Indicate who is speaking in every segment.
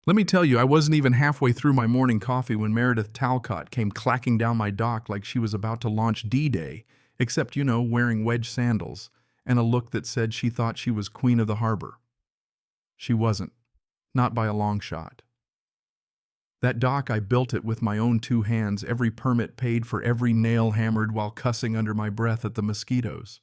Speaker 1: Let me tell you, I wasn't even halfway through my morning coffee when Meredith Talcott came clacking down my dock like she was about to launch D-Day, except, wearing wedge sandals, and a look that said she thought she was queen of the harbor. She wasn't. Not by a long shot. That dock, I built it with my own two hands, every permit paid for, every nail hammered while cussing under my breath at the mosquitoes.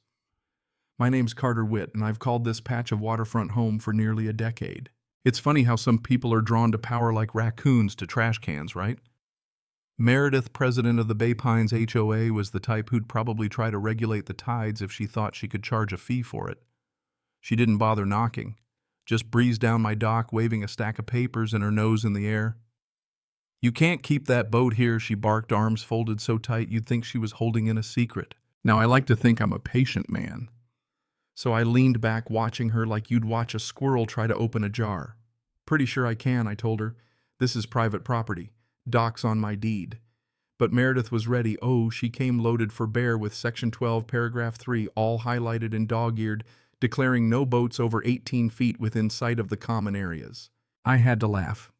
Speaker 1: My name's Carter Witt, and I've called this patch of waterfront home for nearly a decade. It's funny how some people are drawn to power like raccoons to trash cans, right? Meredith, president of the Bay Pines HOA, was the type who'd probably try to regulate the tides if she thought she could charge a fee for it. She didn't bother knocking, just breezed down my dock waving a stack of papers and her nose in the air. "You can't keep that boat here," she barked, arms folded so tight you'd think she was holding in a secret. Now, I like to think I'm a patient man. So I leaned back, watching her like you'd watch a squirrel try to open a jar. "Pretty sure I can," I told her. "This is private property. Dock's on my deed." But Meredith was ready. Oh, she came loaded for bear with Section 12, Paragraph 3, all highlighted and dog-eared, declaring no boats over 18 feet within sight of the common areas. I had to laugh.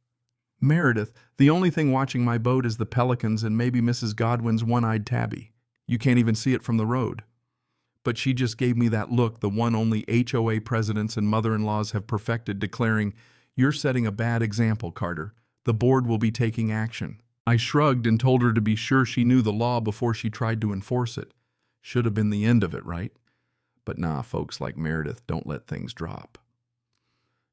Speaker 1: "Meredith, the only thing watching my boat is the pelicans and maybe Mrs. Godwin's one-eyed tabby. You can't even see it from the road." But she just gave me that look the one only HOA presidents and mother-in-laws have perfected, declaring, "You're setting a bad example, Carter. The board will be taking action." I shrugged and told her to be sure she knew the law before she tried to enforce it. Should have been the end of it, right? But nah, folks like Meredith don't let things drop.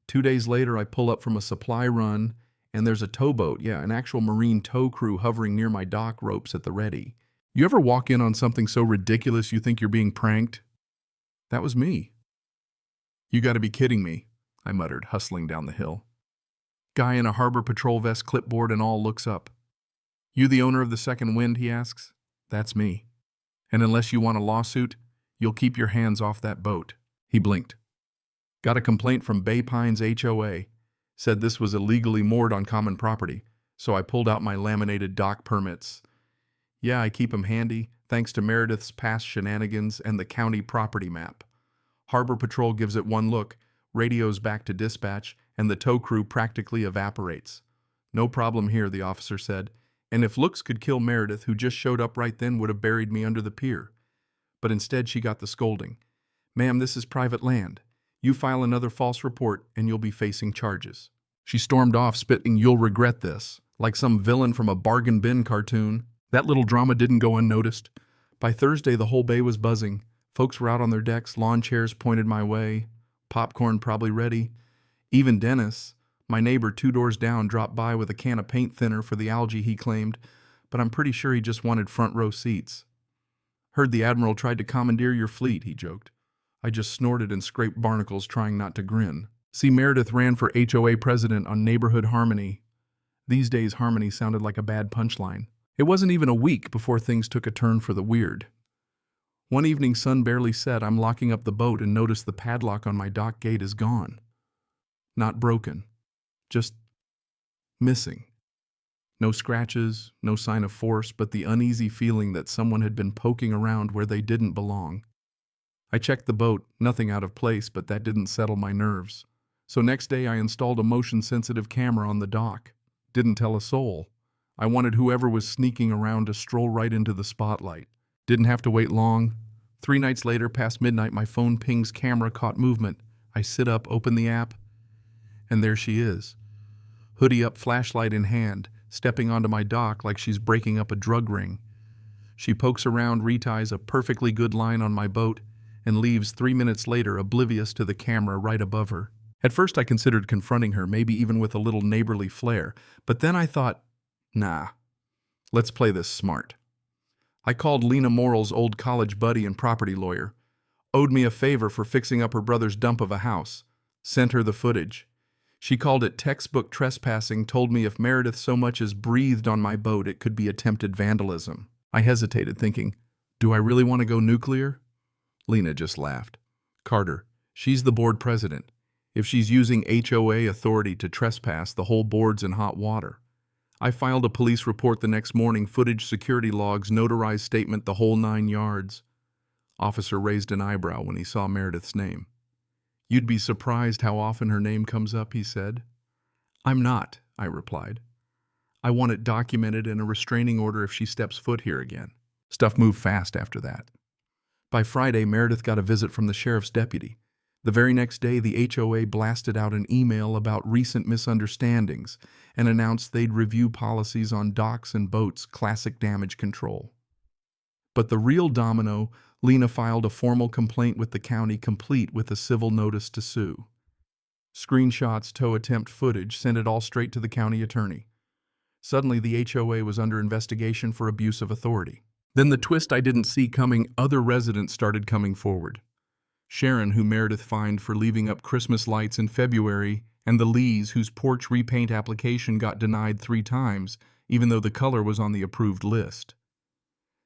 Speaker 1: 2 days later, I pull up from a supply run, and there's a towboat, an actual marine tow crew hovering near my dock, ropes at the ready. You ever walk in on something so ridiculous you think you're being pranked? That was me. "You gotta be kidding me," I muttered, hustling down the hill. Guy in a harbor patrol vest, clipboard and all, looks up. "You the owner of the Second Wind?" he asks. "That's me. And unless you want a lawsuit, you'll keep your hands off that boat." He blinked. "Got a complaint from Bay Pines HOA. Said this was illegally moored on common property, so I pulled out my laminated dock permits. Yeah, I keep 'em handy, thanks to Meredith's past shenanigans and the county property map. Harbor Patrol gives it one look, radios back to dispatch, and the tow crew practically evaporates. "No problem here," the officer said, and if looks could kill Meredith, who just showed up right then, would have buried me under the pier. But instead she got the scolding. "Ma'am, this is private land. You file another false report and you'll be facing charges." She stormed off, spitting, "You'll regret this," like some villain from a bargain bin cartoon. That little drama didn't go unnoticed. By Thursday, the whole bay was buzzing. Folks were out on their decks, lawn chairs pointed my way, popcorn probably ready. Even Dennis, my neighbor 2 doors down, dropped by with a can of paint thinner for the algae he claimed, but I'm pretty sure he just wanted front row seats. "Heard the Admiral tried to commandeer your fleet," he joked. I just snorted and scraped barnacles, trying not to grin. See, Meredith ran for HOA president on neighborhood harmony. These days, harmony sounded like a bad punchline. It wasn't even a week before things took a turn for the weird. One evening, sun barely set, I'm locking up the boat and notice the padlock on my dock gate is gone. Not broken, just missing. No scratches, no sign of force, but the uneasy feeling that someone had been poking around where they didn't belong. I checked the boat, nothing out of place, but that didn't settle my nerves. So next day I installed a motion-sensitive camera on the dock. Didn't tell a soul. I wanted whoever was sneaking around to stroll right into the spotlight. Didn't have to wait long. 3 nights later, past midnight, my phone pings, "Camera caught movement." I sit up, open the app, and there she is. Hoodie up, flashlight in hand, stepping onto my dock like she's breaking up a drug ring. She pokes around, reties a perfectly good line on my boat, and leaves 3 minutes later, oblivious to the camera right above her. At first I considered confronting her, maybe even with a little neighborly flair, but then I thought, nah, let's play this smart. I called Lena Morrill's old college buddy and property lawyer. Owed me a favor for fixing up her brother's dump of a house. Sent her the footage. She called it textbook trespassing, told me if Meredith so much as breathed on my boat, it could be attempted vandalism. I hesitated, thinking, do I really want to go nuclear? Lena just laughed. "Carter, she's the board president. If she's using HOA authority to trespass, the whole board's in hot water." I filed a police report the next morning, footage, security logs, notarized statement, the whole 9 yards. Officer raised an eyebrow when he saw Meredith's name. "You'd be surprised how often her name comes up," he said. I'm not, I replied. I want it documented and a restraining order if she steps foot here again. Stuff moved fast after that. By Friday, Meredith got a visit from the sheriff's deputy. The very next day, the HOA blasted out an email about recent misunderstandings and announced they'd review policies on docks and boats, classic damage control. But the real domino, Lena filed a formal complaint with the county complete with a civil notice to sue. Screenshots, tow attempt footage, sent it all straight to the county attorney. Suddenly, the HOA was under investigation for abuse of authority. Then the twist I didn't see coming, other residents started coming forward. Sharon, who Meredith fined for leaving up Christmas lights in February, and the Lees, whose porch repaint application got denied 3 times, even though the color was on the approved list.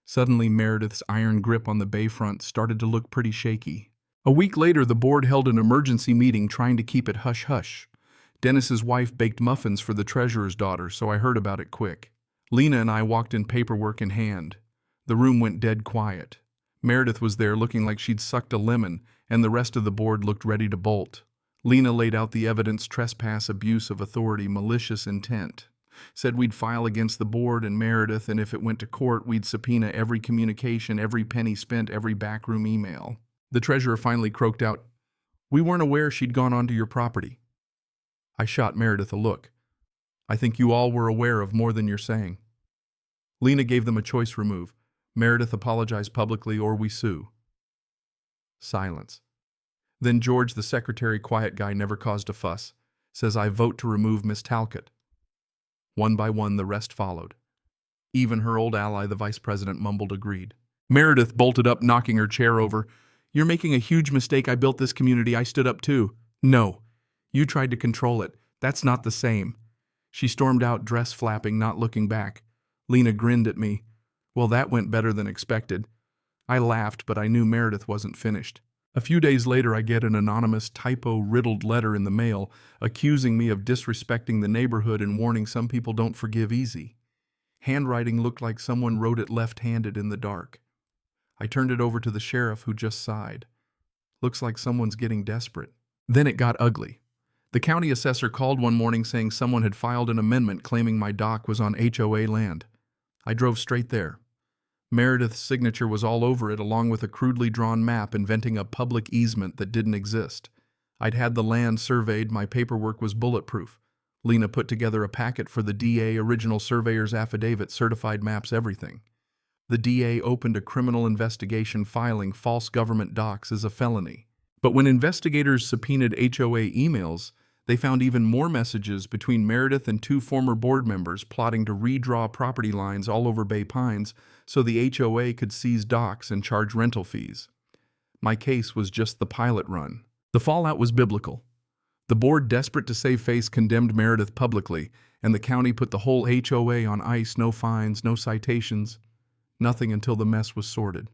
Speaker 1: Suddenly, Meredith's iron grip on the bayfront started to look pretty shaky. A week later, the board held an emergency meeting trying to keep it hush-hush. Dennis's wife baked muffins for the treasurer's daughter, so I heard about it quick. Lena and I walked in, paperwork in hand. The room went dead quiet. Meredith was there looking like she'd sucked a lemon, and the rest of the board looked ready to bolt. Lena laid out the evidence: trespass, abuse of authority, malicious intent. Said we'd file against the board and Meredith, and if it went to court, we'd subpoena every communication, every penny spent, every backroom email. The treasurer finally croaked out, "We weren't aware she'd gone onto your property." I shot Meredith a look. "I think you all were aware of more than you're saying." Lena gave them a choice remove. Meredith apologized publicly or we sue. Silence. Then George, the secretary, quiet guy, never caused a fuss, says, "I vote to remove Miss Talcott." One by one, the rest followed. Even her old ally, the vice president, mumbled agreed. Meredith bolted up, knocking her chair over. "You're making a huge mistake. I built this community. I stood up too." "No. You tried to control it. That's not the same." She stormed out, dress flapping, not looking back. Lena grinned at me. Well, that went better than expected. I laughed, but I knew Meredith wasn't finished. A few days later, I get an anonymous, typo-riddled letter in the mail accusing me of disrespecting the neighborhood and warning some people don't forgive easy. Handwriting looked like someone wrote it left-handed in the dark. I turned it over to the sheriff, who just sighed. Looks like someone's getting desperate. Then it got ugly. The county assessor called one morning saying someone had filed an amendment claiming my dock was on HOA land. I drove straight there. Meredith's signature was all over it, along with a crudely drawn map inventing a public easement that didn't exist. I'd had the land surveyed, my paperwork was bulletproof. Lena put together a packet for the DA, original surveyor's affidavit, certified maps, everything. The DA opened a criminal investigation, filing false government docs as a felony. But when investigators subpoenaed HOA emails, they found even more messages between Meredith and 2 former board members plotting to redraw property lines all over Bay Pines so the HOA could seize docks and charge rental fees. My case was just the pilot run. The fallout was biblical. The board, desperate to save face, condemned Meredith publicly, and the county put the whole HOA on ice. No fines, no citations, nothing until the mess was sorted.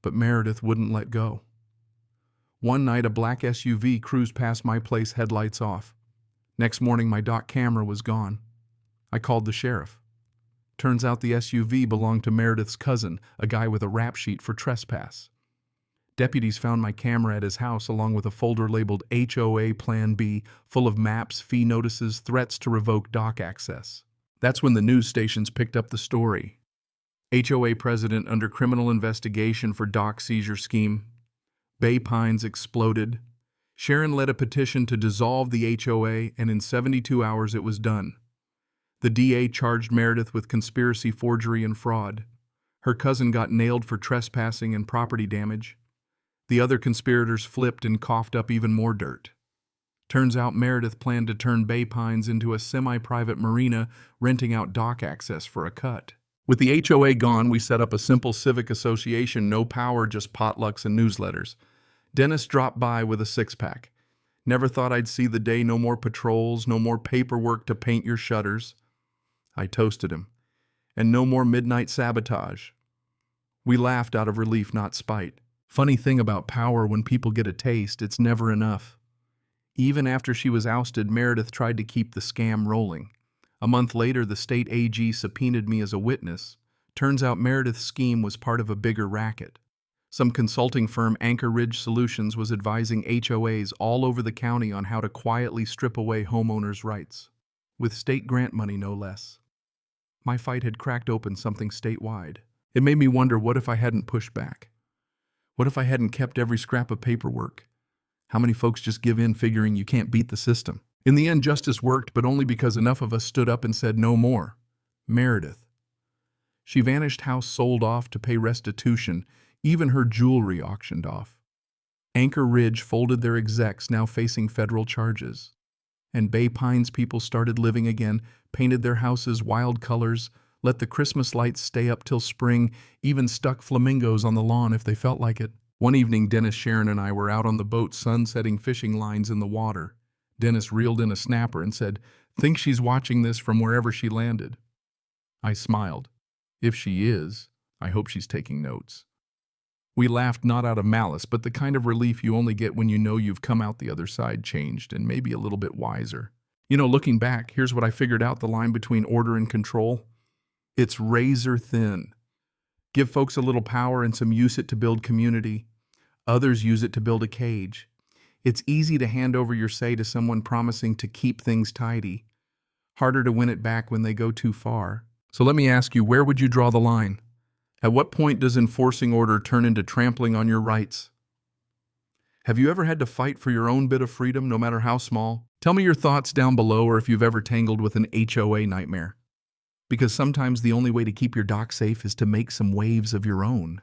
Speaker 1: But Meredith wouldn't let go. One night, a black SUV cruised past my place, headlights off. Next morning, my dock camera was gone. I called the sheriff. Turns out the SUV belonged to Meredith's cousin, a guy with a rap sheet for trespass. Deputies found my camera at his house along with a folder labeled HOA Plan B, full of maps, fee notices, threats to revoke dock access. That's when the news stations picked up the story. HOA president under criminal investigation for dock seizure scheme. Bay Pines exploded. Sharon led a petition to dissolve the HOA, and in 72 hours it was done. The DA charged Meredith with conspiracy, forgery, and fraud. Her cousin got nailed for trespassing and property damage. The other conspirators flipped and coughed up even more dirt. Turns out Meredith planned to turn Bay Pines into a semi-private marina, renting out dock access for a cut. With the HOA gone, we set up a simple civic association, no power, just potlucks and newsletters. Dennis dropped by with a 6-pack. Never thought I'd see the day. No more patrols, no more paperwork to paint your shutters. I toasted him. And no more midnight sabotage. We laughed out of relief, not spite. Funny thing about power, when people get a taste, it's never enough. Even after she was ousted, Meredith tried to keep the scam rolling. A month later, the state AG subpoenaed me as a witness. Turns out Meredith's scheme was part of a bigger racket. Some consulting firm, Anchor Ridge Solutions, was advising HOAs all over the county on how to quietly strip away homeowners' rights. with state grant money no less. My fight had cracked open something statewide. It made me wonder, what if I hadn't pushed back? What if I hadn't kept every scrap of paperwork? How many folks just give in figuring you can't beat the system? In the end, justice worked, but only because enough of us stood up and said no more. Meredith. She vanished, house sold off to pay restitution, even her jewelry auctioned off. Anchor Ridge folded their execs, now facing federal charges. And Bay Pines people started living again, painted their houses wild colors, let the Christmas lights stay up till spring, even stuck flamingos on the lawn if they felt like it. One evening, Dennis, Sharon, and I were out on the boat sunsetting fishing lines in the water. Dennis reeled in a snapper and said, "Think she's watching this from wherever she landed." I smiled. If she is, I hope she's taking notes. We laughed, not out of malice, but the kind of relief you only get when you know you've come out the other side changed and maybe a little bit wiser. Looking back, here's what I figured out: the line between order and control. It's razor thin. Give folks a little power and some use it to build community. Others use it to build a cage. It's easy to hand over your say to someone promising to keep things tidy. Harder to win it back when they go too far. So let me ask you, where would you draw the line? At what point does enforcing order turn into trampling on your rights? Have you ever had to fight for your own bit of freedom, no matter how small? Tell me your thoughts down below, or if you've ever tangled with an HOA nightmare. Because sometimes the only way to keep your dock safe is to make some waves of your own.